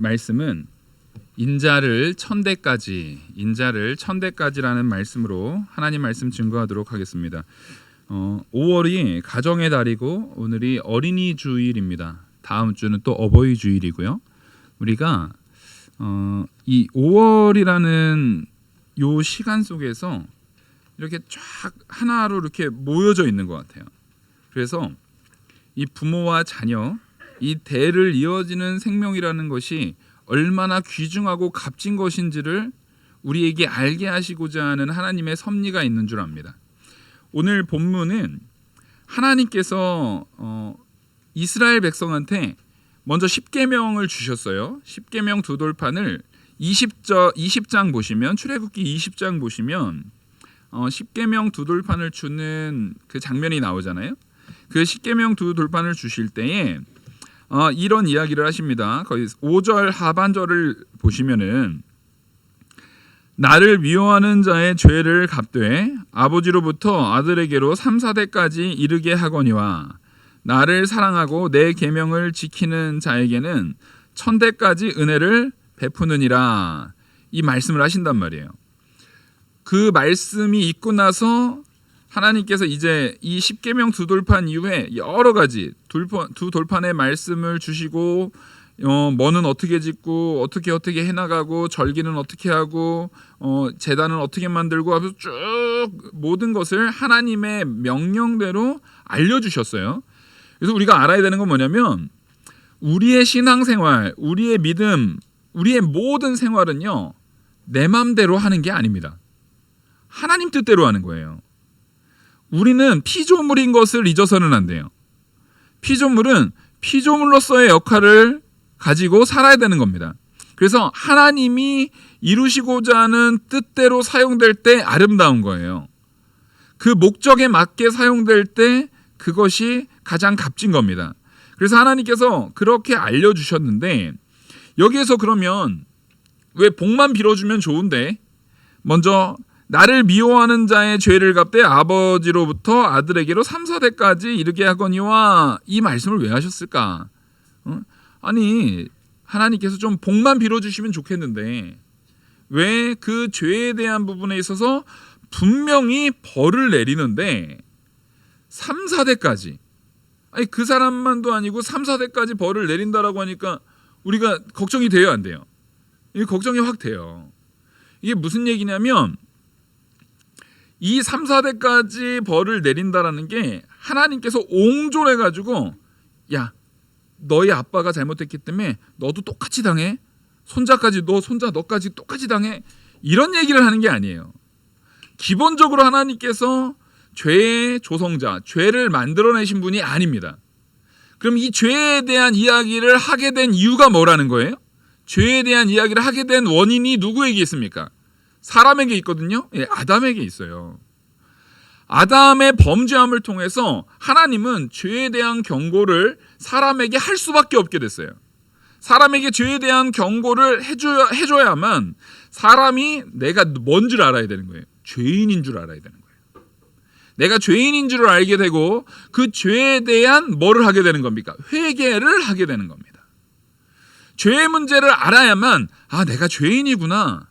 말씀은 인자를 천대까지라는 말씀으로 하나님 말씀 증거하도록 하겠습니다. 5월이 가정의 달이고 오늘이 어린이 주일입니다. 다음 주는 또 어버이 주일이고요. 우리가 이 5월이라는 요 시간 속에서 이렇게 쫙 하나로 이렇게 모여져 있는 것 같아요. 그래서 이 부모와 자녀, 이 대를 이어지는 생명이라는 것이 얼마나 귀중하고 값진 것인지를 우리에게 알게 하시고자 하는 하나님의 섭리가 있는 줄 압니다. 오늘 본문은 하나님께서 이스라엘 백성한테 먼저 십계명을 주셨어요. 십계명 두 돌판을 20장 보시면, 출애굽기 20장 보시면 십계명 두 돌판을 주는 그 장면이 나오잖아요. 그 십계명 두 돌판을 주실 때에 이런 이야기를 하십니다. 거의 5절 하반절을 보시면은 나를 미워하는 자의 죄를 갚되 아버지로부터 아들에게로 3, 4대까지 이르게 하거니와 나를 사랑하고 내 계명을 지키는 자에게는 1000대까지 은혜를 베푸느니라. 이 말씀을 하신단 말이에요. 그 말씀이 있고 나서 하나님께서 이제 이 십계명 두 돌판 이후에 여러 가지 두 돌판의 말씀을 주시고 뭐는 어떻게 짓고 어떻게 해나가고 절기는 어떻게 하고 제단은 어떻게 만들고 하면서 쭉 모든 것을 하나님의 명령대로 알려주셨어요. 그래서 우리가 알아야 되는 건 뭐냐면 우리의 신앙생활, 우리의 믿음, 우리의 모든 생활은요 내 맘대로 하는 게 아닙니다. 하나님 뜻대로 하는 거예요. 우리는 피조물인 것을 잊어서는 안 돼요. 피조물은 피조물로서의 역할을 가지고 살아야 되는 겁니다. 그래서 하나님이 이루시고자 하는 뜻대로 사용될 때 아름다운 거예요. 그 목적에 맞게 사용될 때 그것이 가장 값진 겁니다. 그래서 하나님께서 그렇게 알려주셨는데 여기에서 그러면 왜 복만 빌어주면 좋은데 먼저 나를 미워하는 자의 죄를 갚되 아버지로부터 아들에게로 3, 4대까지 이르게 하거니와 이 말씀을 왜 하셨을까? 아니 하나님께서 좀 복만 빌어주시면 좋겠는데 왜 그 죄에 대한 부분에 있어서 분명히 벌을 내리는데 3, 4대까지 아니 그 사람만도 아니고 3, 4대까지 벌을 내린다라고 하니까 우리가 걱정이 돼요, 안 돼요? 이게 걱정이 확 돼요. 이게 무슨 얘기냐면 이 3, 4대까지 벌을 내린다라는 게 하나님께서 옹졸해가지고 야 너희 아빠가 잘못했기 때문에 너도 똑같이 당해, 손자까지 너까지 똑같이 당해, 이런 얘기를 하는 게 아니에요. 기본적으로 하나님께서 죄의 조성자, 죄를 만들어내신 분이 아닙니다. 그럼 이 죄에 대한 이야기를 하게 된 이유가 뭐라는 거예요? 죄에 대한 이야기를 하게 된 원인이 누구에게 있습니까? 사람에게 있거든요. 예, 아담에게 있어요. 아담의 범죄함을 통해서 하나님은 죄에 대한 경고를 사람에게 할 수밖에 없게 됐어요. 사람에게 죄에 대한 경고를 해줘야만 사람이 내가 뭔 줄 알아야 되는 거예요. 죄인인 줄 알아야 되는 거예요. 내가 죄인인 줄 알게 되고 그 죄에 대한 뭐를 하게 되는 겁니까? 회개를 하게 되는 겁니다. 죄의 문제를 알아야만 내가 죄인이구나,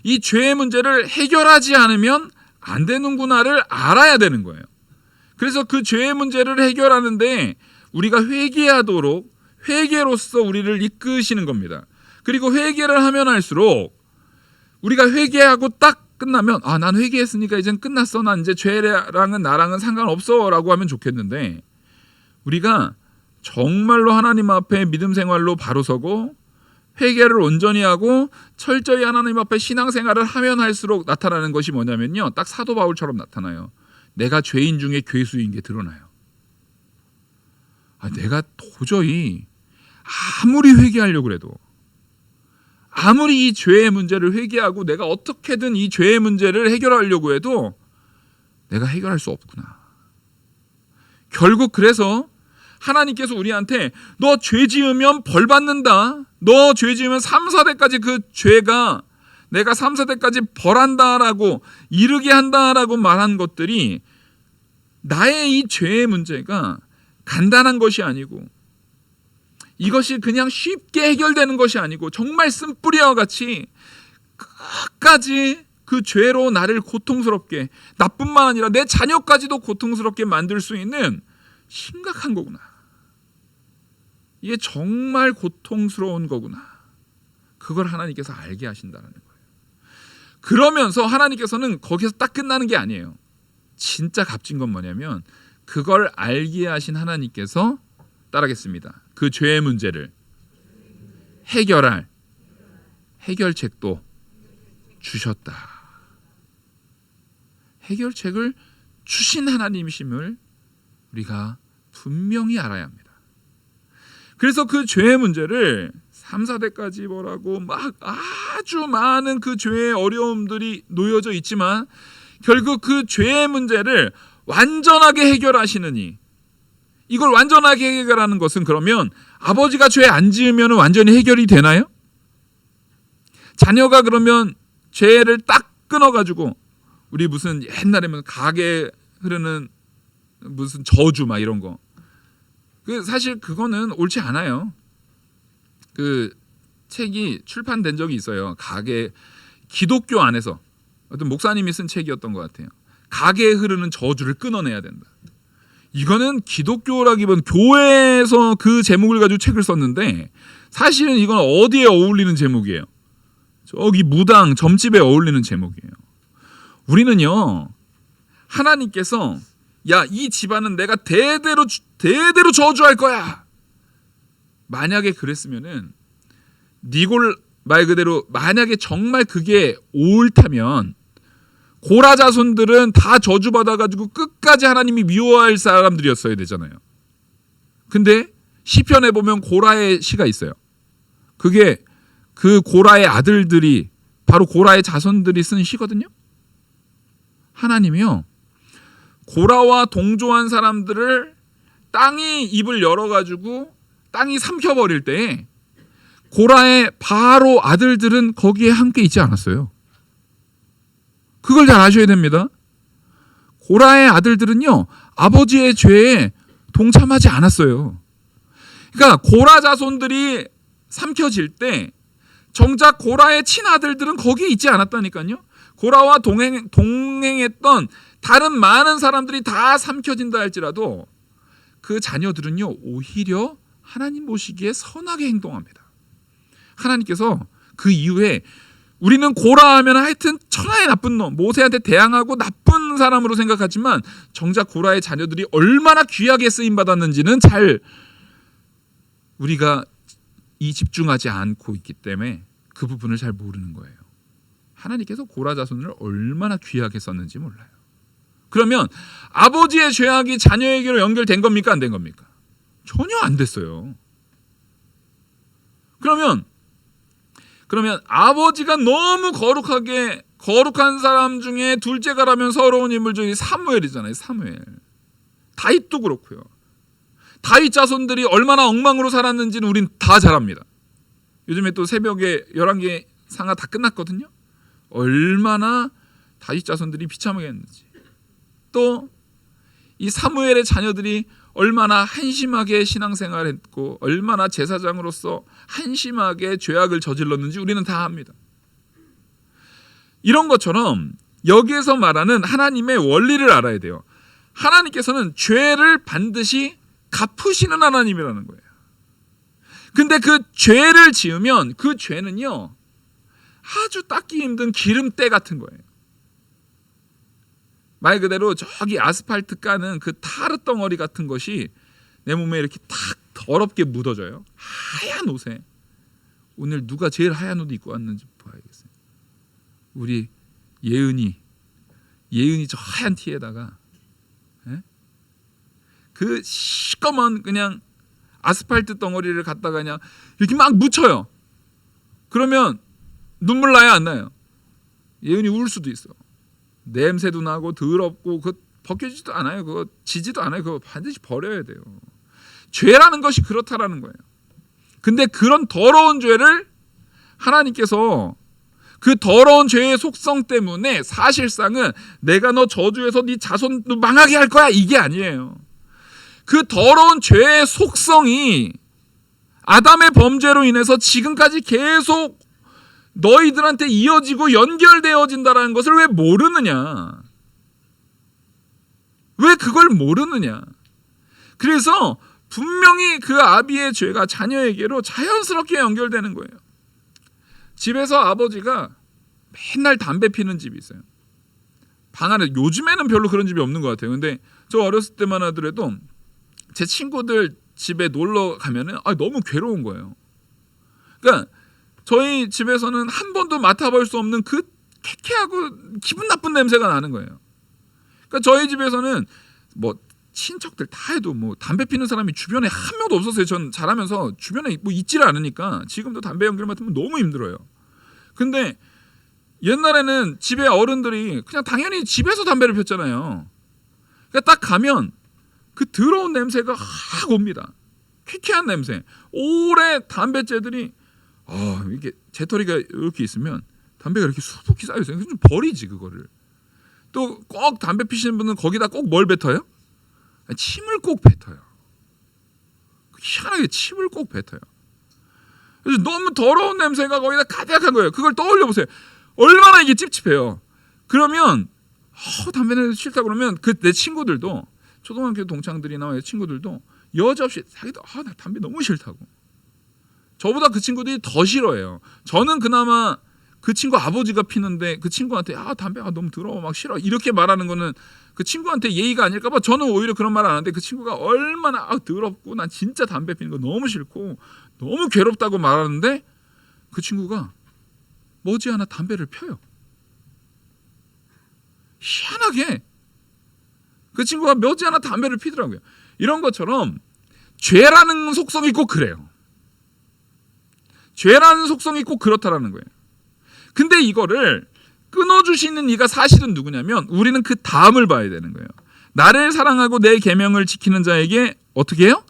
이 죄의 문제를 해결하지 않으면 안 되는구나를 알아야 되는 거예요. 그래서 그 죄의 문제를 해결하는데 우리가 회개하도록 회개로서 우리를 이끄시는 겁니다. 그리고 회개를 하면 할수록 우리가 회개하고 딱 끝나면 난 회개했으니까 이젠 끝났어, 난 이제 죄랑은 나랑은 상관없어 라고 하면 좋겠는데 우리가 정말로 하나님 앞에 믿음 생활로 바로 서고 회개를 온전히 하고 철저히 하나님 앞에 신앙생활을 하면 할수록 나타나는 것이 뭐냐면요, 딱 사도 바울처럼 나타나요. 내가 죄인 중에 괴수인 게 드러나요. 내가 도저히 아무리 회개하려고 해도, 아무리 이 죄의 문제를 회개하고 내가 어떻게든 이 죄의 문제를 해결하려고 해도 내가 해결할 수 없구나. 결국 그래서 하나님께서 우리한테 너 죄 지으면 벌 받는다, 너 죄 지으면 3, 4대까지 그 죄가 내가 3, 4대까지 벌한다라고 이르게 한다라고 말한 것들이 나의 이 죄의 문제가 간단한 것이 아니고 이것이 그냥 쉽게 해결되는 것이 아니고 정말 쓴뿌리와 같이 끝까지 그 죄로 나를 고통스럽게, 나뿐만 아니라 내 자녀까지도 고통스럽게 만들 수 있는 심각한 거구나. 이게 정말 고통스러운 거구나. 그걸 하나님께서 알게 하신다는 거예요. 그러면서 하나님께서는 거기서 딱 끝나는 게 아니에요. 진짜 값진 건 뭐냐면 그걸 알게 하신 하나님께서 따라하겠습니다. 그 죄의 문제를 해결할 해결책도 주셨다. 해결책을 주신 하나님이심을 우리가 분명히 알아야 합니다. 그래서 그 죄의 문제를 3, 4대까지 뭐라고 막 아주 많은 그 죄의 어려움들이 놓여져 있지만 결국 그 죄의 문제를 완전하게 해결하시느니, 이걸 완전하게 해결하는 것은 그러면 아버지가 죄 안 지으면 완전히 해결이 되나요? 자녀가 그러면 죄를 딱 끊어가지고 우리 무슨 옛날에 가게 흐르는 무슨 저주 막 이런 거, 사실 그거는 옳지 않아요. 그 책이 출판된 적이 있어요. 기독교 안에서 어떤 목사님이 쓴 책이었던 것 같아요. 가게에 흐르는 저주를 끊어내야 된다. 이거는 기독교라기보다는 교회에서 그 제목을 가지고 책을 썼는데 사실은 이건 어디에 어울리는 제목이에요? 저기 무당 점집에 어울리는 제목이에요. 우리는요, 하나님께서 야, 이 집안은 내가 대대로 저주할 거야. 만약에 그랬으면은 니골 말 그대로 만약에 정말 그게 옳다면 고라 자손들은 다 저주받아가지고 끝까지 하나님이 미워할 사람들이었어야 되잖아요. 근데 시편에 보면 고라의 시가 있어요. 그게 그 고라의 아들들이 바로 고라의 자손들이 쓴 시거든요. 하나님이요, 고라와 동조한 사람들을 땅이 입을 열어가지고 땅이 삼켜버릴 때 고라의 바로 아들들은 거기에 함께 있지 않았어요. 그걸 잘 아셔야 됩니다. 고라의 아들들은요, 아버지의 죄에 동참하지 않았어요. 그러니까 고라 자손들이 삼켜질 때 정작 고라의 친아들들은 거기에 있지 않았다니까요. 고라와 동행했던 다른 많은 사람들이 다 삼켜진다 할지라도 그 자녀들은요, 오히려 하나님 보시기에 선하게 행동합니다. 하나님께서 그 이후에 우리는 고라 하면 하여튼 천하의 나쁜 놈, 모세한테 대항하고 나쁜 사람으로 생각하지만 정작 고라의 자녀들이 얼마나 귀하게 쓰임받았는지는 잘 우리가 집중하지 않고 있기 때문에 그 부분을 잘 모르는 거예요. 하나님께서 고라 자손을 얼마나 귀하게 썼는지 몰라요. 그러면 아버지의 죄악이 자녀에게로 연결된 겁니까? 안 된 겁니까? 전혀 안 됐어요. 그러면 아버지가 너무 거룩한 사람 중에 둘째가라면 서러운 인물 중에 사무엘이잖아요. 사무엘. 다윗도 그렇고요. 다윗 자손들이 얼마나 엉망으로 살았는지는 우린 다 잘 압니다. 요즘에 또 새벽에 11개 상하 다 끝났거든요. 얼마나 다윗 자손들이 비참하게 했는지. 또 이 사무엘의 자녀들이 얼마나 한심하게 신앙생활을 했고 얼마나 제사장으로서 한심하게 죄악을 저질렀는지 우리는 다 압니다. 이런 것처럼 여기에서 말하는 하나님의 원리를 알아야 돼요. 하나님께서는 죄를 반드시 갚으시는 하나님이라는 거예요. 근데 그 죄를 지으면 그 죄는요, 아주 닦기 힘든 기름때 같은 거예요. 말 그대로 저기 아스팔트 까는 그 타르 덩어리 같은 것이 내 몸에 이렇게 탁 더럽게 묻어져요. 하얀 옷에. 오늘 누가 제일 하얀 옷 입고 왔는지 봐야겠어요. 우리 예은이 저 하얀 티에다가 그 시꺼먼 그냥 아스팔트 덩어리를 갖다가 그냥 이렇게 막 묻혀요. 그러면 눈물 나요, 안 나요? 예은이 울 수도 있어. 냄새도 나고 더럽고 그거 벗겨지지도 않아요. 그거 지지도 않아요. 그거 반드시 버려야 돼요. 죄라는 것이 그렇다라는 거예요. 근데 그런 더러운 죄를 하나님께서 그 더러운 죄의 속성 때문에 사실상은 내가 너 저주해서 네 자손 망하게 할 거야, 이게 아니에요. 그 더러운 죄의 속성이 아담의 범죄로 인해서 지금까지 계속 너희들한테 이어지고 연결되어진다는 것을 왜 모르느냐? 왜 그걸 모르느냐? 그래서 분명히 그 아비의 죄가 자녀에게로 자연스럽게 연결되는 거예요. 집에서 아버지가 맨날 담배 피는 집이 있어요. 방 안에, 요즘에는 별로 그런 집이 없는 것 같아요. 근데 저 어렸을 때만 하더라도 제 친구들 집에 놀러 가면은 너무 괴로운 거예요. 그러니까 저희 집에서는 한 번도 맡아볼 수 없는 그 쾌쾌하고 기분 나쁜 냄새가 나는 거예요. 그러니까 저희 집에서는 뭐 친척들 다 해도 뭐 담배 피는 사람이 주변에 한 명도 없었어요. 전 자라면서 주변에 뭐 있지를 않으니까 지금도 담배 연기를 맡으면 너무 힘들어요. 근데 옛날에는 집에 어른들이 그냥 당연히 집에서 담배를 폈잖아요. 그러니까 딱 가면 그 더러운 냄새가 확 옵니다. 쾌쾌한 냄새. 오래 담배째들이 이게 재떨이가 이렇게 있으면 담배가 이렇게 수북히 쌓여 있어요. 좀 버리지 그거를. 또 꼭 담배 피시는 분은 거기다 꼭 뭘 뱉어요? 침을 꼭 뱉어요. 희한하게 침을 꼭 뱉어요. 그래서 너무 더러운 냄새가 거기다 가득한 거예요. 그걸 떠올려 보세요. 얼마나 이게 찝찝해요. 그러면 담배는 싫다 그러면 그 내 친구들도, 초등학교 동창들이나 내 친구들도 여지없이 자기도 나 담배 너무 싫다고. 저보다 그 친구들이 더 싫어해요. 저는 그나마 그 친구 아버지가 피는데 그 친구한테 담배가 너무 더러워 막 싫어 이렇게 말하는 거는 그 친구한테 예의가 아닐까 봐 저는 오히려 그런 말 안 하는데, 그 친구가 얼마나 더럽고 난 진짜 담배 피는 거 너무 싫고 너무 괴롭다고 말하는데 그 친구가 머지않아 담배를 펴요. 희한하게 그 친구가 머지않아 담배를 피더라고요. 이런 것처럼 죄라는 속성이 꼭 그래요. 죄라는 속성이 꼭 그렇다라는 거예요. 근데 이거를 끊어주시는 이가 사실은 누구냐면 우리는 그 다음을 봐야 되는 거예요. 나를 사랑하고 내 계명을 지키는 자에게 어떻게 해요?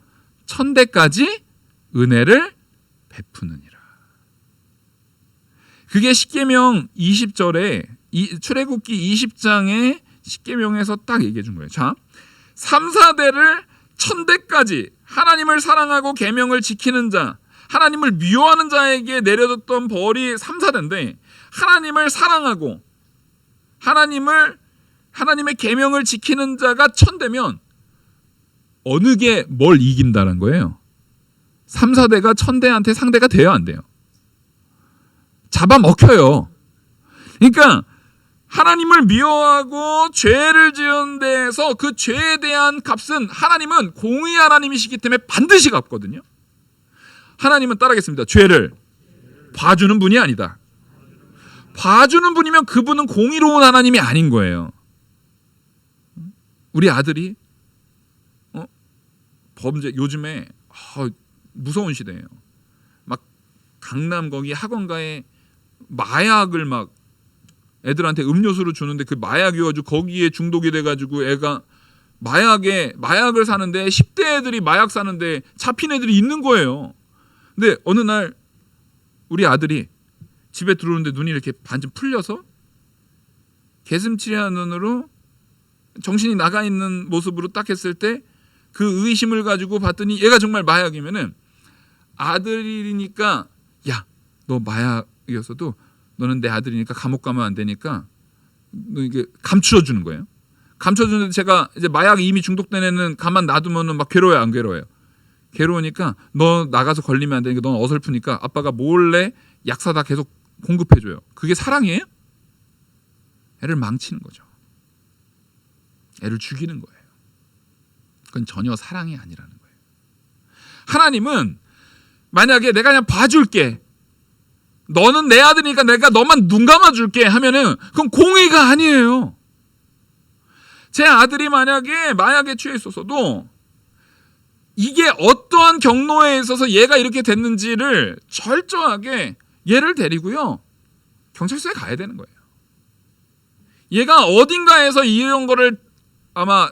천대까지 은혜를 베푸느니라. 그게 십계명 20절에 출애굽기 20장의 십계명에서 딱 얘기해 준 거예요. 자, 3, 4대를 천대까지 하나님을 사랑하고 계명을 지키는 자, 하나님을 미워하는 자에게 내려졌던 벌이 3, 4대인데 하나님을 사랑하고 하나님의 계명을 지키는 자가 1000대면 어느 게 뭘 이긴다는 거예요? 3, 4대가 1000대한테 상대가 돼야 안 돼요. 잡아먹혀요. 그러니까 하나님을 미워하고 죄를 지은 데에서 그 죄에 대한 값은 하나님은 공의 하나님이시기 때문에 반드시 갚거든요. 하나님은 따라하겠습니다. 죄를 봐주는 분이 아니다. 봐주는 분이면 그분은 공의로운 하나님이 아닌 거예요. 우리 아들이 범죄 요즘에 무서운 시대예요. 막 강남 거기 학원가에 마약을 막 애들한테 음료수를 주는데 그 마약이어가지고 거기에 중독이 돼가지고 애가 마약을 사는데 10대 애들이 마약 사는데 잡힌 애들이 있는 거예요. 근데 어느 날 우리 아들이 집에 들어오는데 눈이 이렇게 반쯤 풀려서 개슴츠레한 눈으로 정신이 나가 있는 모습으로 딱 했을 때 그 의심을 가지고 봤더니 얘가 정말 마약이면은 아들이니까 야, 너 마약이었어도 너는 내 아들이니까 감옥 가면 안 되니까 너 이게 감추어 주는 거예요. 감춰주는데 제가 이제 마약 이미 중독된 애는 가만 놔두면은 막 괴로워요, 안 괴로워요? 괴로우니까 너 나가서 걸리면 안 되니까 넌 어설프니까 아빠가 몰래 약 사다 계속 공급해줘요. 그게 사랑이에요? 애를 망치는 거죠. 애를 죽이는 거예요. 그건 전혀 사랑이 아니라는 거예요. 하나님은 만약에 내가 그냥 봐줄게, 너는 내 아들이니까 내가 너만 눈 감아줄게 하면은 그건 공의가 아니에요. 제 아들이 만약에 마약에 취해 있었어도 이게 어떠한 경로에 있어서 얘가 이렇게 됐는지를 철저하게 얘를 데리고요 경찰서에 가야 되는 거예요. 얘가 어딘가에서 이런 거를 아마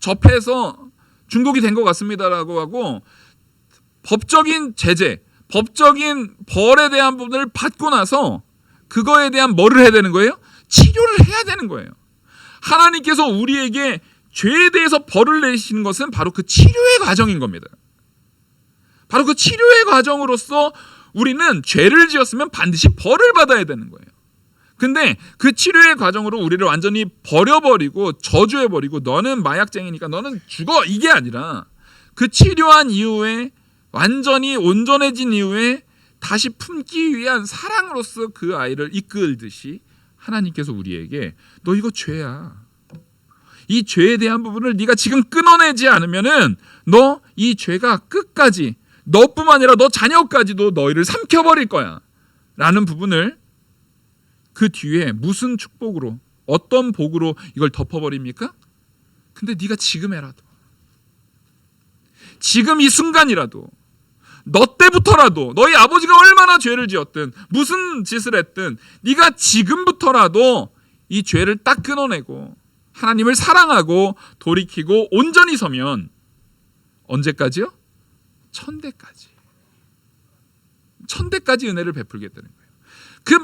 접해서 중독이 된 것 같습니다라고 하고 법적인 제재, 법적인 벌에 대한 부분을 받고 나서 그거에 대한 뭐를 해야 되는 거예요? 치료를 해야 되는 거예요. 하나님께서 우리에게 죄에 대해서 벌을 내시는 것은 바로 그 치료의 과정인 겁니다. 바로 그 치료의 과정으로서 우리는 죄를 지었으면 반드시 벌을 받아야 되는 거예요. 근데 그 치료의 과정으로 우리를 완전히 버려버리고 저주해버리고 너는 마약쟁이니까 너는 죽어, 이게 아니라 그 치료한 이후에 완전히 온전해진 이후에 다시 품기 위한 사랑으로서 그 아이를 이끌듯이 하나님께서 우리에게 너 이거 죄야, 이 죄에 대한 부분을 네가 지금 끊어내지 않으면은 너 이 죄가 끝까지 너뿐만 아니라 너 자녀까지도 너희를 삼켜버릴 거야 라는 부분을 그 뒤에 무슨 축복으로, 어떤 복으로 이걸 덮어버립니까? 근데 네가 지금에라도, 지금 이 순간이라도, 너 때부터라도, 너희 아버지가 얼마나 죄를 지었든 무슨 짓을 했든 네가 지금부터라도 이 죄를 딱 끊어내고 하나님을 사랑하고 돌이키고 온전히 서면 언제까지요? 천대까지. 천대까지 은혜를 베풀겠다는 거예요. 그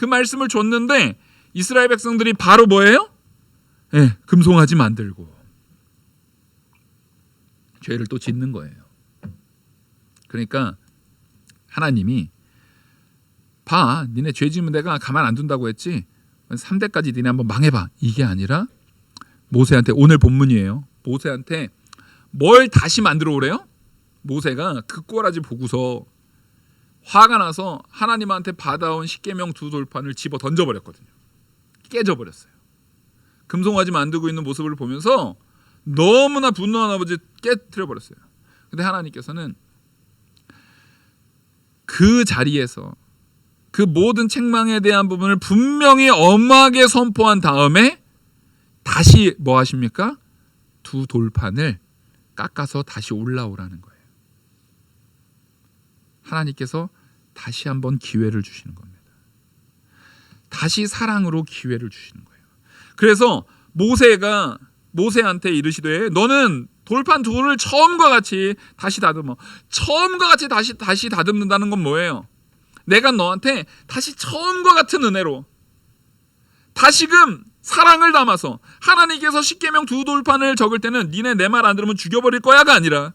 말씀을 줬는데 이스라엘 백성들이 바로 뭐예요? 금송아지 만들고 죄를 또 짓는 거예요. 그러니까 하나님이 봐, 니네 죄 지으면 내가 가만 안 둔다고 했지, 3대까지 니네 한번 망해봐, 이게 아니라 모세한테, 오늘 본문이에요, 모세한테 뭘 다시 만들어 오래요? 모세가 그 꼬라지 보고서 화가 나서 하나님한테 받아온 십계명 두 돌판을 집어 던져버렸거든요. 깨져버렸어요. 금송아지 만들고 있는 모습을 보면서 너무나 분노한 아버지 깨트려버렸어요. 근데 하나님께서는 그 자리에서 그 모든 책망에 대한 부분을 분명히 엄하게 선포한 다음에 다시 뭐 하십니까? 두 돌판을 깎아서 다시 올라오라는 거예요. 하나님께서 다시 한번 기회를 주시는 겁니다. 다시 사랑으로 기회를 주시는 거예요. 그래서 모세가 모세한테 이르시되 너는 돌판 둘을 처음과 같이 다시 다듬어. 처음과 같이 다시 다듬는다는 건 뭐예요? 내가 너한테 다시 처음과 같은 은혜로 다시금 사랑을 담아서, 하나님께서 십계명 두 돌판을 적을 때는 니네 내 말 안 들으면 죽여버릴 거야가 아니라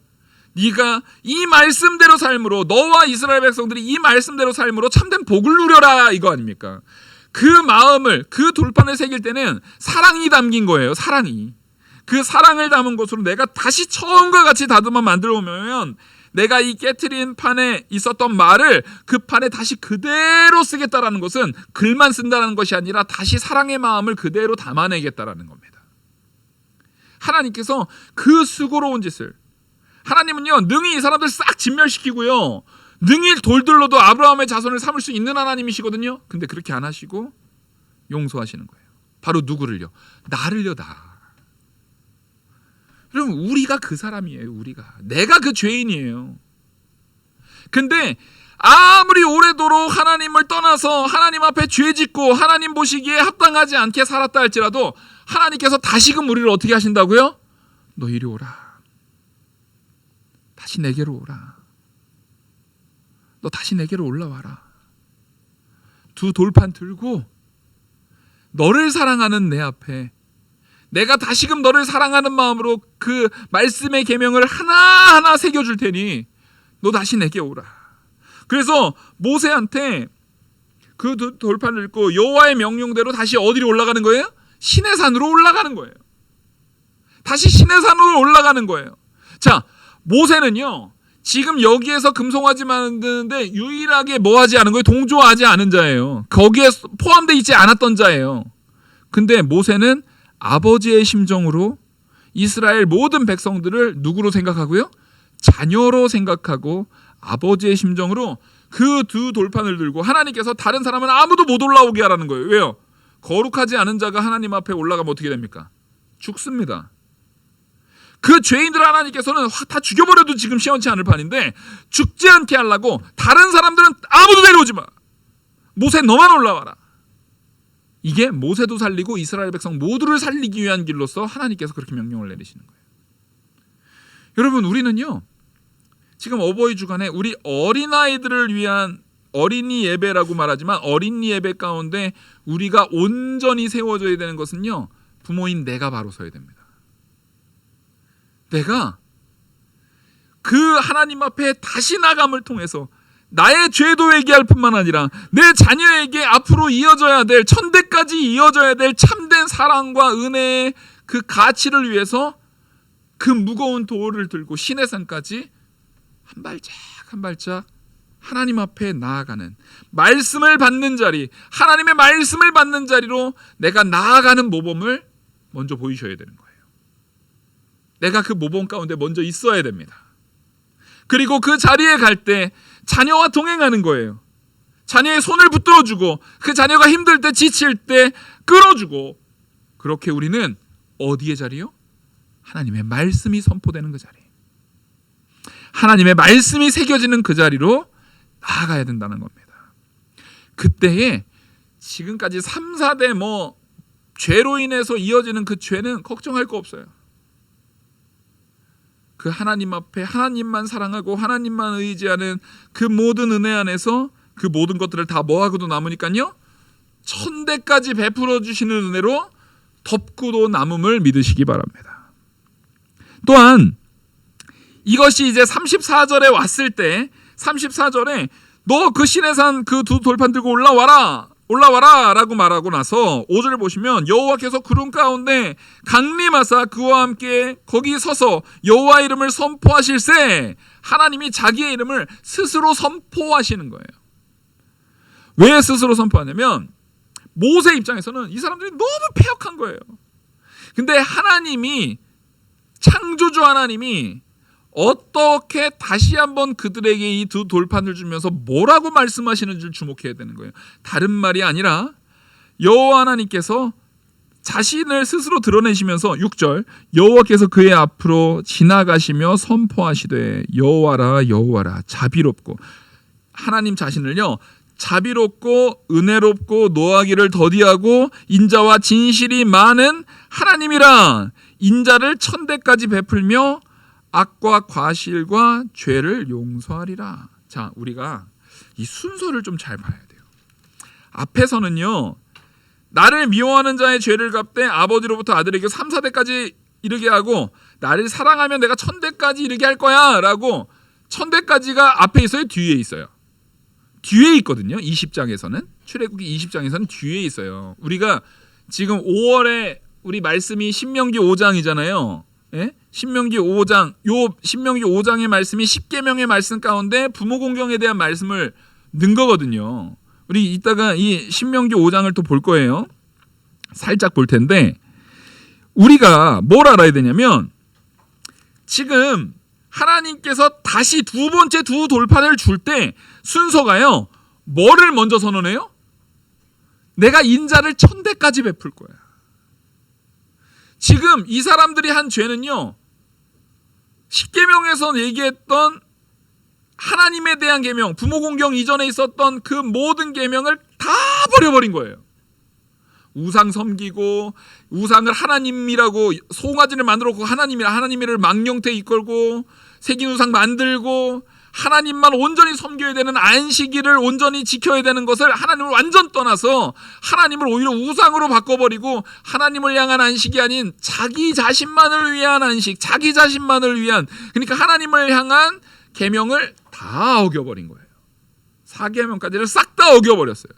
네가 이 말씀대로 삶으로, 너와 이스라엘 백성들이 이 말씀대로 삶으로 참된 복을 누려라, 이거 아닙니까? 그 마음을, 그 돌판을 새길 때는 사랑이 담긴 거예요. 사랑이. 그 사랑을 담은 것으로 내가 다시 처음과 같이 다듬어 만들어 오면 내가 이 깨트린 판에 있었던 말을 그 판에 다시 그대로 쓰겠다라는 것은 글만 쓴다는 것이 아니라 다시 사랑의 마음을 그대로 담아내겠다라는 겁니다. 하나님께서 그 수고로운 짓을, 하나님은요 능히 이 사람들 싹 진멸시키고요 능히 돌들로도 아브라함의 자손을 삼을 수 있는 하나님이시거든요. 근데 그렇게 안 하시고 용서하시는 거예요. 바로 누구를요? 나를요. 나. 그럼 우리가 그 사람이에요. 우리가. 내가 그 죄인이에요. 근데 아무리 오래도록 하나님을 떠나서 하나님 앞에 죄 짓고 하나님 보시기에 합당하지 않게 살았다 할지라도 하나님께서 다시금 우리를 어떻게 하신다고요? 너 이리 오라. 다시 내게로 오라. 너 다시 내게로 올라와라. 두 돌판 들고 너를 사랑하는 내 앞에 내가 다시금 너를 사랑하는 마음으로 그 말씀의 계명을 하나하나 새겨줄 테니 너 다시 내게 오라. 그래서 모세한테 그 돌판을 읽고 여호와의 명령대로 다시 어디로 올라가는 거예요? 시내산으로 올라가는 거예요. 다시 시내산으로 올라가는 거예요. 자, 모세는요 지금 여기에서 금송아지 만드는데 유일하게 뭐하지 않은 거예요? 동조하지 않은 자예요. 거기에 포함되어 있지 않았던 자예요. 근데 모세는 아버지의 심정으로 이스라엘 모든 백성들을 누구로 생각하고요? 자녀로 생각하고 아버지의 심정으로 그 두 돌판을 들고 하나님께서 다른 사람은 아무도 못 올라오게 하라는 거예요. 왜요? 거룩하지 않은 자가 하나님 앞에 올라가면 어떻게 됩니까? 죽습니다. 그 죄인들 하나님께서는 다 죽여버려도 지금 시원치 않을 판인데 죽지 않게 하려고 다른 사람들은 아무도 내려오지 마. 모세 너만 올라와라. 이게 모세도 살리고 이스라엘 백성 모두를 살리기 위한 길로서 하나님께서 그렇게 명령을 내리시는 거예요. 여러분, 우리는요 지금 어버이 주간에 우리 어린아이들을 위한 어린이 예배라고 말하지만 어린이 예배 가운데 우리가 온전히 세워져야 되는 것은요 부모인 내가 바로 서야 됩니다. 내가 그 하나님 앞에 다시 나감을 통해서 나의 죄도 회개할 뿐만 아니라 내 자녀에게 앞으로 이어져야 될, 천대까지 이어져야 될 참된 사랑과 은혜의 그 가치를 위해서 그 무거운 돌을 들고 신의 산까지 한 발짝 한 발짝 하나님 앞에 나아가는, 말씀을 받는 자리, 하나님의 말씀을 받는 자리로 내가 나아가는 모범을 먼저 보이셔야 되는 거예요. 내가 그 모범 가운데 먼저 있어야 됩니다. 그리고 그 자리에 갈 때 자녀와 동행하는 거예요. 자녀의 손을 붙들어주고, 그 자녀가 힘들 때, 지칠 때 끌어주고, 그렇게 우리는 어디의 자리요? 하나님의 말씀이 선포되는 그 자리, 하나님의 말씀이 새겨지는 그 자리로 나아가야 된다는 겁니다. 그때에 지금까지 3, 4대 죄로 인해서 이어지는 그 죄는 걱정할 거 없어요. 그 하나님 앞에 하나님만 사랑하고 하나님만 의지하는 그 모든 은혜 안에서 그 모든 것들을 다 뭐하고도 남으니까요, 천대까지 베풀어 주시는 은혜로 덮고도 남음을 믿으시기 바랍니다. 또한 이것이 이제 34절에 왔을 때, 34절에 너 그 신의 산 그 두 돌판 들고 올라와라 라고 말하고 나서 5절을 보시면 여호와께서 구름 가운데 강림하사 그와 함께 거기 서서 여호와 이름을 선포하실세, 하나님이 자기의 이름을 스스로 선포하시는 거예요. 왜 스스로 선포하냐면 모세 입장에서는 이 사람들이 너무 패역한 거예요. 근데 하나님이, 창조주 하나님이 어떻게 다시 한번 그들에게 이 두 돌판을 주면서 뭐라고 말씀하시는지를 주목해야 되는 거예요. 다른 말이 아니라 여호와 하나님께서 자신을 스스로 드러내시면서 6절, 여호와께서 그의 앞으로 지나가시며 선포하시되 여호와라 여호와라 자비롭고, 하나님 자신을요 자비롭고 은혜롭고 노하기를 더디하고 인자와 진실이 많은 하나님이라, 인자를 천대까지 베풀며 악과 과실과 죄를 용서하리라. 자, 우리가 이 순서를 좀 잘 봐야 돼요. 앞에서는요, 나를 미워하는 자의 죄를 갚되 아버지로부터 아들에게 3, 4대까지 이르게 하고 나를 사랑하면 내가 천대까지 이르게 할 거야 라고, 천대까지가 앞에 있어요, 뒤에 있어요? 뒤에 있거든요. 20장에서는, 출애굽기 20장에서는 뒤에 있어요. 우리가 지금 5월에 우리 말씀이 신명기 5장이잖아요. 예? 신명기 5장, 신명기 5장의 말씀이 10계명의 말씀 가운데 부모 공경에 대한 말씀을 넣은 거거든요. 우리 이따가 이 신명기 5장을 또 볼 거예요. 살짝 볼 텐데, 우리가 뭘 알아야 되냐면 지금 하나님께서 다시 두 번째 두 돌판을 줄 때 순서가요, 뭐를 먼저 선언해요? 내가 인자를 천대까지 베풀 거야. 지금 이 사람들이 한 죄는요, 10계명에서 얘기했던 하나님에 대한 계명, 부모 공경 이전에 있었던 그 모든 계명을 다 버려버린 거예요. 우상 섬기고, 우상을 하나님이라고 송아지를 만들어 놓고 하나님이를 망령태 이끌고, 새긴 우상 만들고, 하나님만 온전히 섬겨야 되는 안식일을 온전히 지켜야 되는 것을 하나님을 완전 떠나서 하나님을 오히려 우상으로 바꿔버리고, 하나님을 향한 안식이 아닌 자기 자신만을 위한 안식, 자기 자신만을 위한, 그러니까 하나님을 향한 계명을 다 어겨버린 거예요. 4계명까지를 싹 다 어겨버렸어요.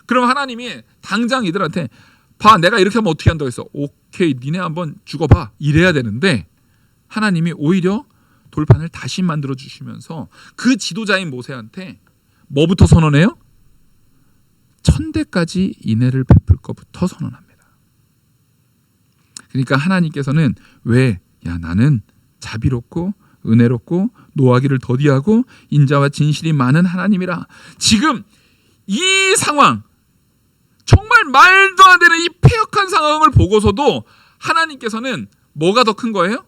그럼 하나님이 당장 이들한테, 봐, 내가 이렇게 하면 어떻게 한다고 했어? 오케이, 니네 한번 죽어봐, 이래야 되는데, 하나님이 오히려 돌판을 다시 만들어 주시면서 그 지도자인 모세한테 뭐부터 선언해요? 천대까지 인애를 베풀 것부터 선언합니다. 그러니까 하나님께서는 왜, 야, 나는 자비롭고 은혜롭고 노하기를 더디하고 인자와 진실이 많은 하나님이라. 지금 이 상황, 정말 말도 안 되는 이 패역한 상황을 보고서도 하나님께서는 뭐가 더 큰 거예요?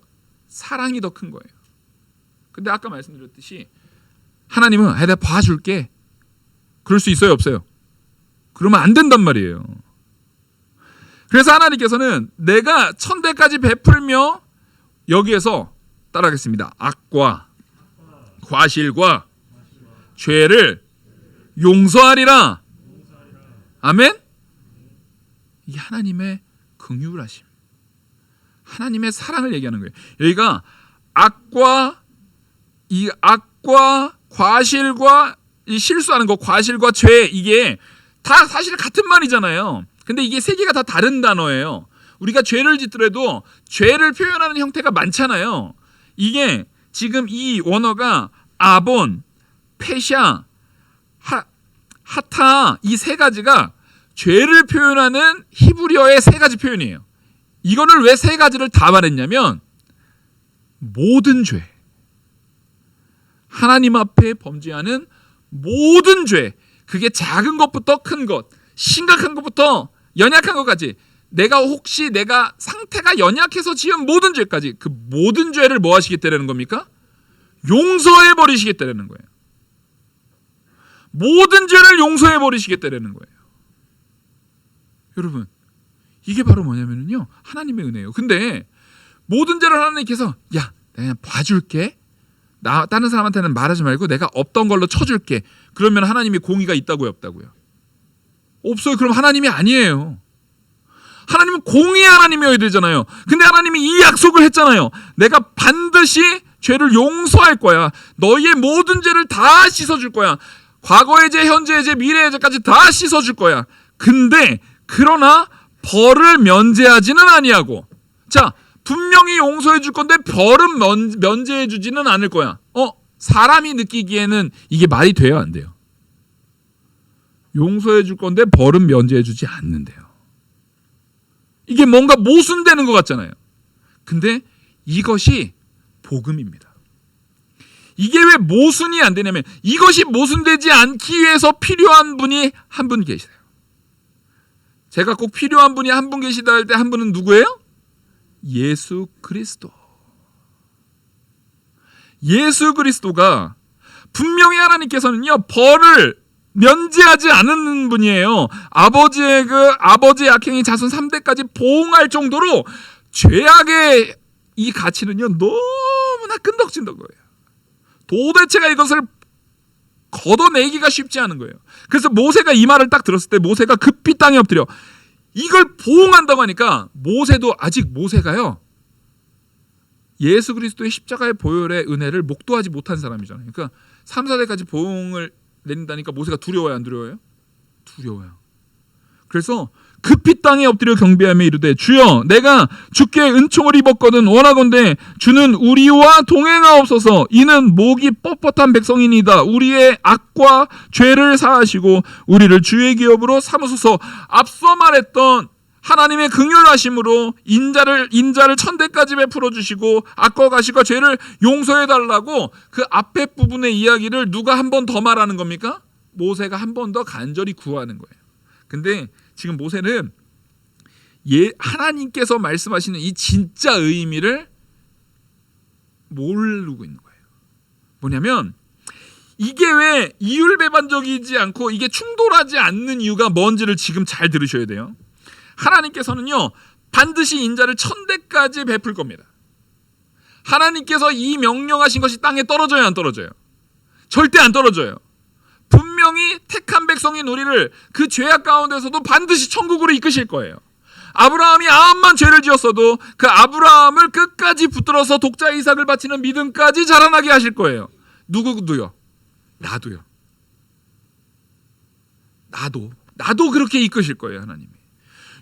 사랑이 더 큰 거예요. 근데 아까 말씀드렸듯이 하나님은 내가 봐줄게, 그럴 수 있어요, 없어요? 그러면 안 된단 말이에요. 그래서 하나님께서는 내가 천대까지 베풀며, 여기에서 따라하겠습니다, 악과 과실과 죄를 용서하리라. 아멘? 이게 하나님의 긍휼하심, 하나님의 사랑을 얘기하는 거예요. 여기가 악과 이 악과 과실과 이 실수하는 거, 과실과 죄, 이게 다 사실 같은 말이잖아요. 근데 이게 세 개가 다 다른 단어예요. 우리가 죄를 짓더라도 죄를 표현하는 형태가 많잖아요. 이게 지금 이 원어가 아본, 페샤, 하타, 이 세 가지가 죄를 표현하는 히브리어의 세 가지 표현이에요. 이거를 왜 세 가지를 다 말했냐면 모든 죄, 하나님 앞에 범죄하는 모든 죄, 그게 작은 것부터 큰 것, 심각한 것부터 연약한 것까지, 내가 상태가 연약해서 지은 모든 죄까지, 그 모든 죄를 뭐 하시겠다는 겁니까? 용서해 버리시겠다는 거예요. 모든 죄를 용서해 버리시겠다는 거예요. 여러분, 이게 바로 뭐냐면요, 하나님의 은혜예요. 근데 모든 죄를 하나님께서 야, 내가 그냥 봐줄게, 다른 사람한테는 말하지 말고 내가 없던 걸로 쳐줄게. 그러면 하나님이 공의가 있다고요, 없다고요? 없어요. 그럼 하나님이 아니에요. 하나님은 공의의 하나님이어야 되잖아요. 근데 하나님이 이 약속을 했잖아요. 내가 반드시 죄를 용서할 거야. 너희의 모든 죄를 다 씻어줄 거야. 과거의 죄, 현재의 죄, 미래의 죄까지 다 씻어줄 거야. 근데 그러나 벌을 면제하지는 아니하고, 자, 분명히 용서해 줄 건데 벌은 면제해 주지는 않을 거야. 사람이 느끼기에는 이게 말이 돼요, 안 돼요? 용서해 줄 건데 벌은 면제해 주지 않는데요. 이게 뭔가 모순되는 것 같잖아요. 근데 이것이 복음입니다. 이게 왜 모순이 안 되냐면, 이것이 모순되지 않기 위해서 필요한 분이 한 분 계세요. 제가 꼭 필요한 분이 한 분 계시다 할 때 한 분은 누구예요? 예수 그리스도. 예수 그리스도가 분명히 하나님께서는요, 벌을 면제하지 않는 분이에요. 아버지의 악행이 자손 3대까지 보응할 정도로 죄악의 이 가치는요, 너무나 끈덕진던 거예요. 도대체가 이것을 걷어내기가 쉽지 않은 거예요. 그래서 모세가 이 말을 딱 들었을 때 모세가 급히 땅에 엎드려 이걸 보응한다고 하니까, 모세가요, 예수 그리스도의 십자가의 보혈의 은혜를 목도하지 못한 사람이잖아요. 그러니까 3, 4대까지 보응을 내린다니까 모세가 두려워요, 안 두려워요? 두려워요. 그래서 급히 땅에 엎드려 경배하며 이르되, 주여, 내가 주께 은총을 입었거든 원하건대 주는 우리와 동행하옵소서. 이는 목이 뻣뻣한 백성이니이다. 우리의 악과 죄를 사하시고 우리를 주의 기업으로 삼으소서. 앞서 말했던 하나님의 긍휼하심으로 인자를 1000대까지 베풀어 주시고 악과 가시과 죄를 용서해 달라고, 그 앞에 부분의 이야기를 누가 한 번 더 말하는 겁니까? 모세가 한 번 더 간절히 구하는 거예요. 근데 지금 모세는 하나님께서 말씀하시는 이 진짜 의미를 모르고 있는 거예요. 뭐냐면, 이게 왜 이율배반적이지 않고 이게 충돌하지 않는 이유가 뭔지를 지금 잘 들으셔야 돼요. 하나님께서는요, 반드시 인자를 1000대까지 베풀 겁니다. 하나님께서 이 명령하신 것이 땅에 떨어져요, 안 떨어져요? 절대 안 떨어져요. 분명히 택한 백성인 우리를 그 죄악 가운데서도 반드시 천국으로 이끄실 거예요. 아브라함이 아무만 죄를 지었어도 그 아브라함을 끝까지 붙들어서 독자 이삭을 바치는 믿음까지 자라나게 하실 거예요. 누구도요? 나도요. 나도 그렇게 이끄실 거예요, 하나님이.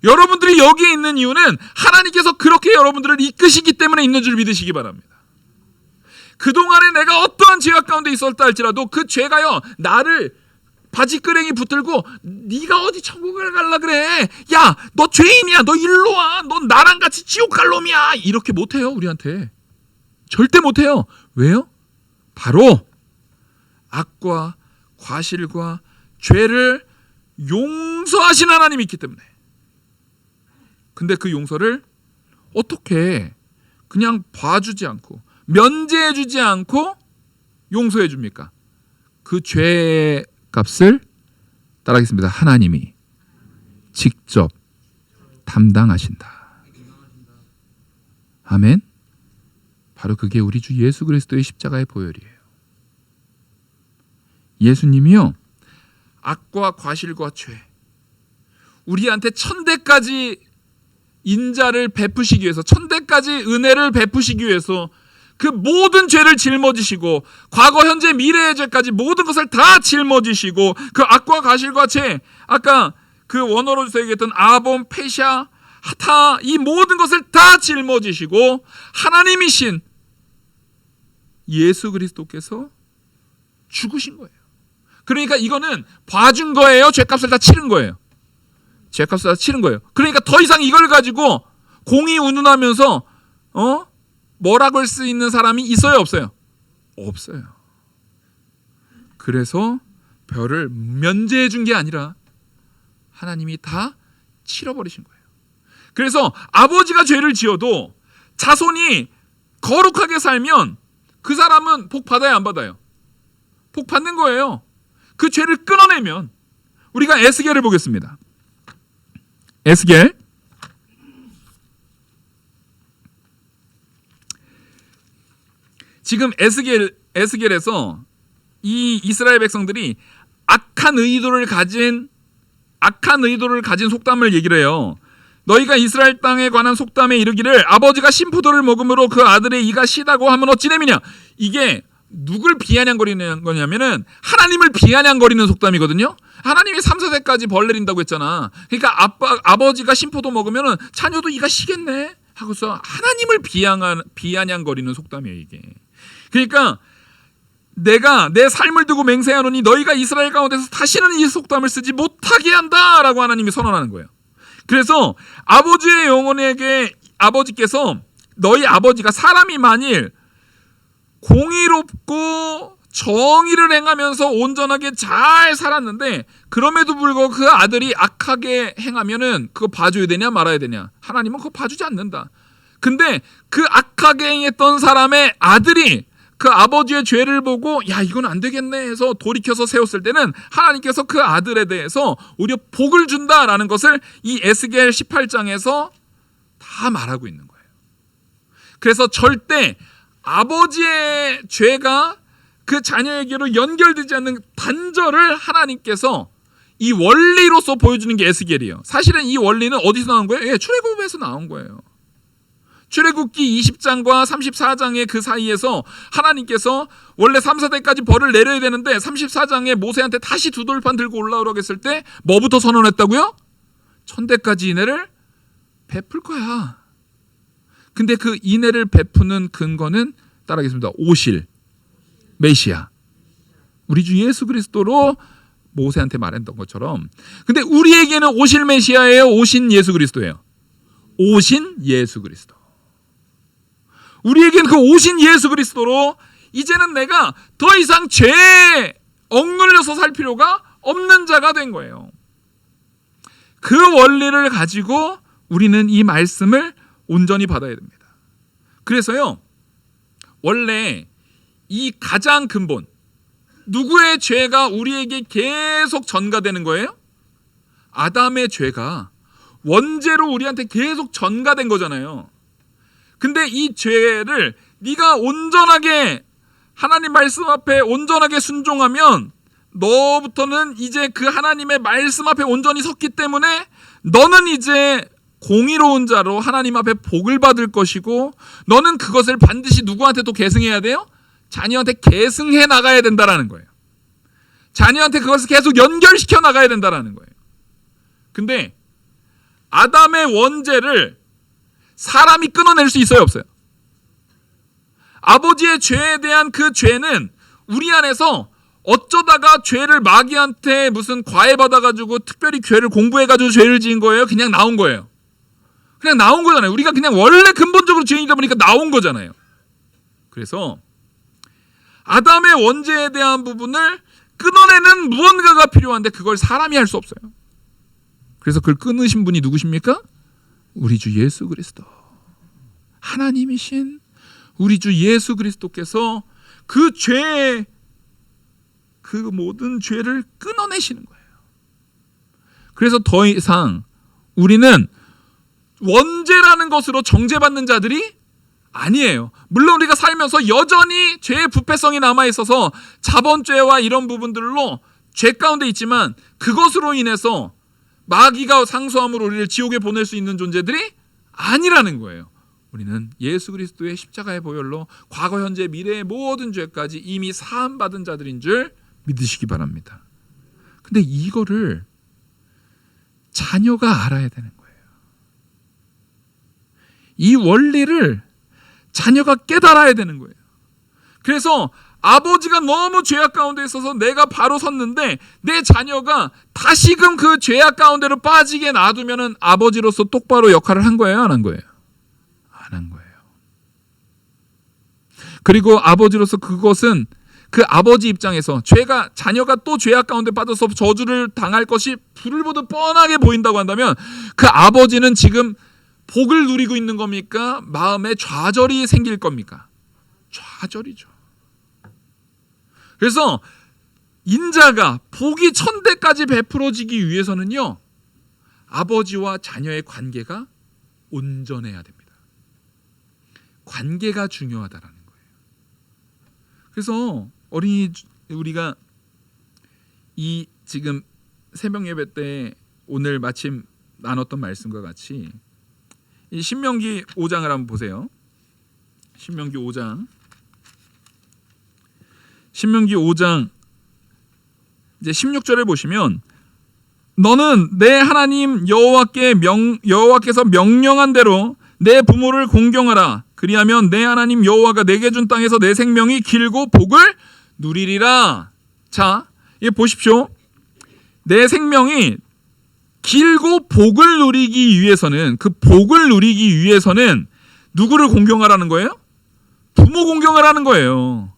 여러분들이 여기에 있는 이유는 하나님께서 그렇게 여러분들을 이끄시기 때문에 있는 줄 믿으시기 바랍니다. 그동안에 내가 어떠한 죄악 가운데 있었다 할지라도 그 죄가요, 나를 바지끄랭이 붙들고 네가 어디 천국을 갈라 그래, 야 너 죄인이야, 너 일로 와, 너 나랑 같이 지옥 갈 놈이야, 이렇게 못해요. 우리한테 절대 못해요. 왜요? 바로 악과 과실과 죄를 용서하신 하나님이 있기 때문에. 근데 그 용서를 어떻게 그냥 봐주지 않고 면제해주지 않고 용서해 줍니까? 그 죄의 값을 따라하겠습니다. 하나님이 직접 담당하신다. 아멘. 바로 그게 우리 주 예수 그리스도의 십자가의 보혈이에요. 예수님이요, 악과 과실과 죄, 우리한테 1000대까지 인자를 베푸시기 위해서, 1000대까지 은혜를 베푸시기 위해서 그 모든 죄를 짊어지시고 과거, 현재, 미래의 죄까지 모든 것을 다 짊어지시고 그 악과 가실과 죄, 아까 그 원어로 얘기했던 아본, 페샤, 하타, 이 모든 것을 다 짊어지시고 하나님이신 예수 그리스도께서 죽으신 거예요. 그러니까 이거는 봐준 거예요? 죄값을 다 치른 거예요? 죄값을 다 치른 거예요. 그러니까 더 이상 이걸 가지고 공의 운운하면서 뭐라고 할 수 있는 사람이 있어요, 없어요? 없어요. 그래서 별을 면제해 준 게 아니라 하나님이 다 치러버리신 거예요. 그래서 아버지가 죄를 지어도 자손이 거룩하게 살면 그 사람은 복 받아요, 안 받아요? 복 받는 거예요. 그 죄를 끊어내면. 우리가 에스겔을 보겠습니다. 에스겔 지금 에스겔에서 이 이스라엘 백성들이 악한 의도를 가진 속담을 얘기를 해요. 너희가 이스라엘 땅에 관한 속담에 이르기를 아버지가 신포도를 먹음으로 그 아들의 이가 시다고 하면 어찌 됨이냐. 이게 누굴 비아냥거리는 거냐면은 하나님을 비아냥거리는 속담이거든요. 하나님이 3, 4세까지 벌 내린다고 했잖아. 그러니까 아버지가 신포도 먹으면은 자녀도 이가 시겠네 하고서 하나님을 비아냥거리는 속담이에요, 이게. 그러니까 내가 내 삶을 두고 맹세하노니 너희가 이스라엘 가운데서 다시는 이 속담을 쓰지 못하게 한다라고 하나님이 선언하는 거예요. 그래서 아버지의 영혼에게 아버지께서 너희 아버지가 사람이 만일 공의롭고 정의를 행하면서 온전하게 잘 살았는데 그럼에도 불구하고 그 아들이 악하게 행하면은 그거 봐줘야 되냐 말아야 되냐? 하나님은 그거 봐주지 않는다. 근데 그 악하게 행했던 사람의 아들이 그 아버지의 죄를 보고 야 이건 안 되겠네 해서 돌이켜서 세웠을 때는 하나님께서 그 아들에 대해서 오히려 복을 준다라는 것을 이 에스겔 18장에서 다 말하고 있는 거예요. 그래서 절대 아버지의 죄가 그 자녀에게로 연결되지 않는 단절을 하나님께서 이 원리로서 보여주는 게 에스겔이에요. 사실은 이 원리는 어디서 나온 거예요? 예, 출애굽에서 나온 거예요. 출애굽기 20장과 34장의 그 사이에서 하나님께서 원래 3, 4대까지 벌을 내려야 되는데 34장에 모세한테 다시 두 돌판 들고 올라오라고 했을 때 뭐부터 선언했다고요? 1000대까지 인애를 베풀 거야. 근데 그 인애를 베푸는 근거는 따라하겠습니다. 오실 메시아 우리 주 예수 그리스도로 모세한테 말했던 것처럼. 근데 우리에게는 오실 메시아예요, 오신 예수 그리스도예요? 오신 예수 그리스도. 우리에겐 그 오신 예수 그리스도로 이제는 내가 더 이상 죄에 억눌려서 살 필요가 없는 자가 된 거예요. 그 원리를 가지고 우리는 이 말씀을 온전히 받아야 됩니다. 그래서요, 원래 이 가장 근본, 누구의 죄가 우리에게 계속 전가되는 거예요? 아담의 죄가 원죄로 우리한테 계속 전가된 거잖아요. 근데 이 죄를 네가 온전하게 하나님 말씀 앞에 온전하게 순종하면 너부터는 이제 그 하나님의 말씀 앞에 온전히 섰기 때문에 너는 이제 공의로운 자로 하나님 앞에 복을 받을 것이고 너는 그것을 반드시 누구한테 또 계승해야 돼요? 자녀한테 계승해 나가야 된다라는 거예요. 자녀한테 그것을 계속 연결시켜 나가야 된다라는 거예요. 근데 아담의 원죄를 사람이 끊어낼 수 있어요, 없어요? 아버지의 죄에 대한 그 죄는 우리 안에서 어쩌다가 죄를 마귀한테 무슨 과외받아가지고 특별히 죄를 공부해가지고 죄를 지은 거예요? 그냥 나온 거예요. 그냥 나온 거잖아요. 우리가 그냥 원래 근본적으로 죄인이다 보니까 나온 거잖아요. 그래서 아담의 원죄에 대한 부분을 끊어내는 무언가가 필요한데 그걸 사람이 할 수 없어요. 그래서 그걸 끊으신 분이 누구십니까? 우리 주 예수 그리스도. 하나님이신 우리 주 예수 그리스도께서 그 죄, 그 모든 죄를 끊어내시는 거예요. 그래서 더 이상 우리는 원죄라는 것으로 정죄받는 자들이 아니에요. 물론 우리가 살면서 여전히 죄의 부패성이 남아있어서 자본죄와 이런 부분들로 죄 가운데 있지만 그것으로 인해서 마귀가 상소함으로 우리를 지옥에 보낼 수 있는 존재들이 아니라는 거예요. 우리는 예수 그리스도의 십자가의 보혈로 과거, 현재, 미래의 모든 죄까지 이미 사함받은 자들인 줄 믿으시기 바랍니다. 근데 이거를 자녀가 알아야 되는 거예요. 이 원리를 자녀가 깨달아야 되는 거예요. 그래서 아버지가 너무 죄악 가운데 있어서 내가 바로 섰는데 내 자녀가 다시금 그 죄악 가운데로 빠지게 놔두면은 아버지로서 똑바로 역할을 한 거예요, 안 한 거예요? 안 한 거예요. 그리고 아버지로서 그것은 그 아버지 입장에서 자녀가 또 죄악 가운데 빠져서 저주를 당할 것이 불을 보듯 뻔하게 보인다고 한다면 그 아버지는 지금 복을 누리고 있는 겁니까? 마음에 좌절이 생길 겁니까? 좌절이죠. 그래서 인자가 복이 1000대까지 베풀어지기 위해서는요, 아버지와 자녀의 관계가 온전해야 됩니다. 관계가 중요하다라는 거예요. 그래서 우리가 이 지금 새벽 예배 때 오늘 마침 나눴던 말씀과 같이 이 신명기 5장을 한번 보세요. 신명기 5장 이제 16절을 보시면 너는 내 하나님 여호와께서 명령한 대로 내 부모를 공경하라. 그리하면 내 하나님 여호와가 내게 준 땅에서 내 생명이 길고 복을 누리리라. 자, 이 보십시오. 내 생명이 길고 복을 누리기 위해서는, 그 복을 누리기 위해서는 누구를 공경하라는 거예요? 부모 공경하라는 거예요.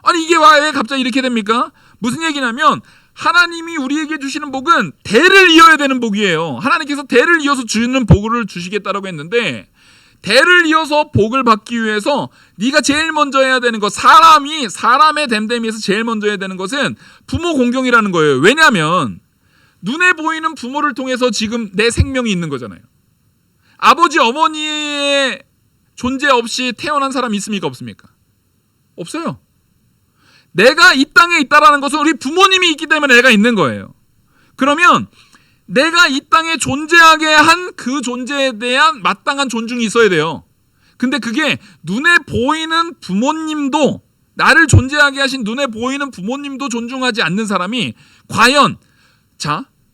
아니 이게 왜 갑자기 이렇게 됩니까? 무슨 얘기냐면 하나님이 우리에게 주시는 복은 대를 이어야 되는 복이에요. 하나님께서 대를 이어서 주는 복을 주시겠다라고 했는데, 대를 이어서 복을 받기 위해서 네가 제일 먼저 해야 되는 것, 사람의 됨됨이에서 제일 먼저 해야 되는 것은 부모 공경이라는 거예요. 왜냐하면 눈에 보이는 부모를 통해서 지금 내 생명이 있는 거잖아요. 아버지 어머니의 존재 없이 태어난 사람이 있습니까? 없습니까? 없어요. 내가 이 땅에 있다라는 것은 우리 부모님이 있기 때문에 내가 있는 거예요. 그러면 내가 이 땅에 존재하게 한 그 존재에 대한 마땅한 존중이 있어야 돼요. 근데 그게 눈에 보이는 부모님도, 나를 존재하게 하신 눈에 보이는 부모님도 존중하지 않는 사람이 과연,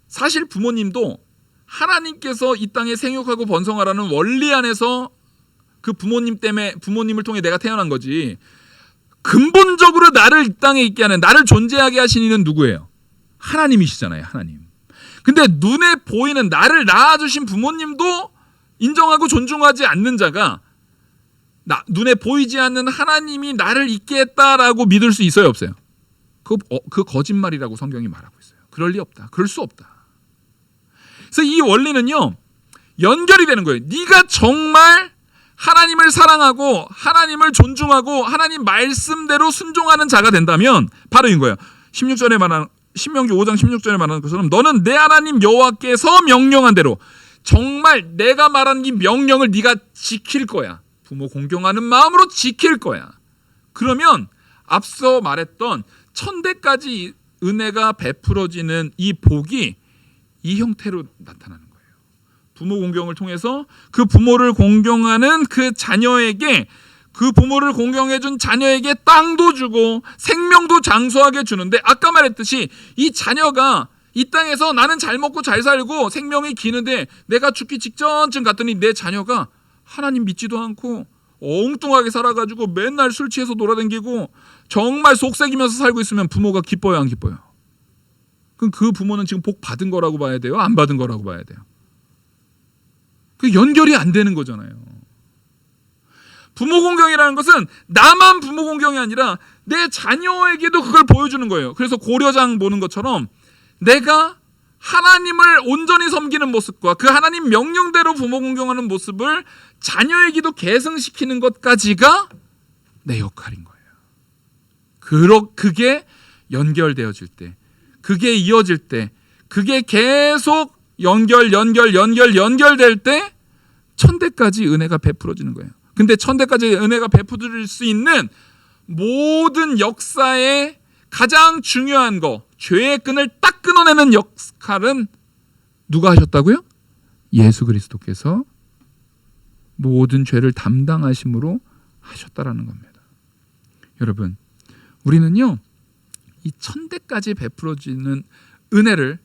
사실 부모님도 하나님께서 이 땅에 생육하고 번성하라는 원리 안에서 그 부모님을 통해 내가 태어난 거지, 근본적으로 나를 이 땅에 있게 하는, 나를 존재하게 하신 이는 누구예요? 하나님이시잖아요. 하나님. 근데 눈에 보이는 나를 낳아주신 부모님도 인정하고 존중하지 않는 자가 눈에 보이지 않는 하나님이 나를 있게 했다라고 믿을 수 있어요? 없어요? 그 거짓말이라고 성경이 말하고 있어요. 그럴 리 없다. 그럴 수 없다. 그래서 이 원리는요, 연결이 되는 거예요. 네가 정말 하나님을 사랑하고 하나님을 존중하고 하나님 말씀대로 순종하는 자가 된다면 바로 이런 거예요. 신명기 5장 16절에 말하는 것처럼 너는 내 하나님 여호와께서 명령한 대로 정말 내가 말하는 이 명령을 네가 지킬 거야. 부모 공경하는 마음으로 지킬 거야. 그러면 앞서 말했던 1000대까지 은혜가 베풀어지는 이 복이 이 형태로 나타나는 거예요. 부모 공경을 통해서 그 부모를 공경하는 그 자녀에게, 그 부모를 공경해준 자녀에게 땅도 주고 생명도 장수하게 주는데, 아까 말했듯이 이 자녀가 이 땅에서 나는 잘 먹고 잘 살고 생명이 기는데 내가 죽기 직전쯤 갔더니 내 자녀가 하나님 믿지도 않고 엉뚱하게 살아가지고 맨날 술 취해서 돌아다니고 정말 속삭이면서 살고 있으면 부모가 기뻐요, 안 기뻐요? 그럼 그 부모는 지금 복 받은 거라고 봐야 돼요? 안 받은 거라고 봐야 돼요? 그 연결이 안 되는 거잖아요. 부모 공경이라는 것은 나만 부모 공경이 아니라 내 자녀에게도 그걸 보여주는 거예요. 그래서 고려장 보는 것처럼 내가 하나님을 온전히 섬기는 모습과 그 하나님 명령대로 부모 공경하는 모습을 자녀에게도 계승시키는 것까지가 내 역할인 거예요. 그게 연결되어질 때, 그게 이어질 때, 그게 계속 연결될 때 1000대까지 은혜가 베풀어지는 거예요. 근데 1000대까지 은혜가 베풀어질 수 있는 모든 역사의 가장 중요한 거, 죄의 끈을 딱 끊어내는 역할은 누가 하셨다고요? 예수 그리스도께서 모든 죄를 담당하심으로 하셨다라는 겁니다. 여러분, 우리는요 이 천대까지 베풀어지는 은혜를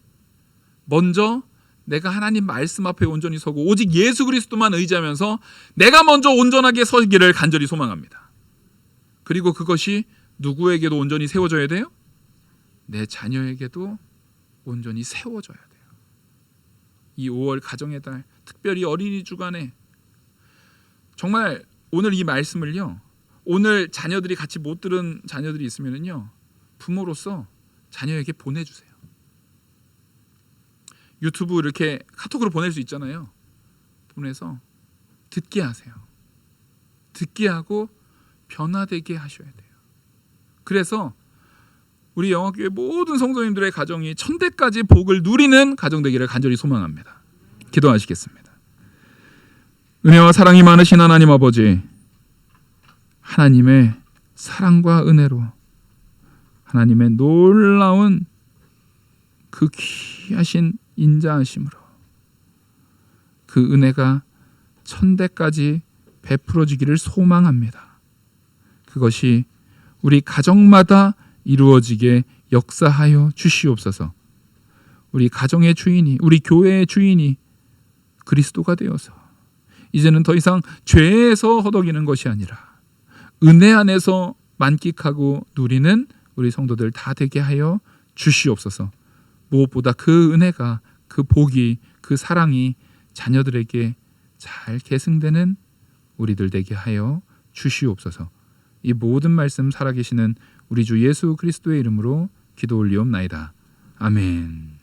먼저 내가 하나님 말씀 앞에 온전히 서고 오직 예수 그리스도만 의지하면서 내가 먼저 온전하게 서기를 간절히 소망합니다. 그리고 그것이 누구에게도 온전히 세워져야 돼요? 내 자녀에게도 온전히 세워져야 돼요. 이 5월 가정의 달, 특별히 어린이 주간에 정말 오늘 이 말씀을요, 오늘 자녀들이 같이 못 들은 자녀들이 있으면요, 부모로서 자녀에게 보내주세요. 유튜브 이렇게 카톡으로 보낼 수 있잖아요. 보내서 듣게 하세요. 듣게 하고 변화되게 하셔야 돼요. 그래서 우리 영화교회 모든 성도님들의 가정이 천대까지 복을 누리는 가정 되기를 간절히 소망합니다. 기도하시겠습니다. 은혜와 사랑이 많으신 하나님 아버지, 하나님의 사랑과 은혜로 하나님의 놀라운 그 귀하신 인자하심으로 그 은혜가 천대까지 베풀어지기를 소망합니다. 그것이 우리 가정마다 이루어지게 역사하여 주시옵소서. 우리 가정의 주인이, 우리 교회의 주인이 그리스도가 되어서 이제는 더 이상 죄에서 허덕이는 것이 아니라 은혜 안에서 만끽하고 누리는 우리 성도들 다 되게 하여 주시옵소서. 무엇보다 그 은혜가, 그 복이, 그 사랑이 자녀들에게 잘 계승되는 우리들 되게 하여 주시옵소서. 이 모든 말씀 살아계시는 우리 주 예수 그리스도의 이름으로 기도 올리옵나이다. 아멘.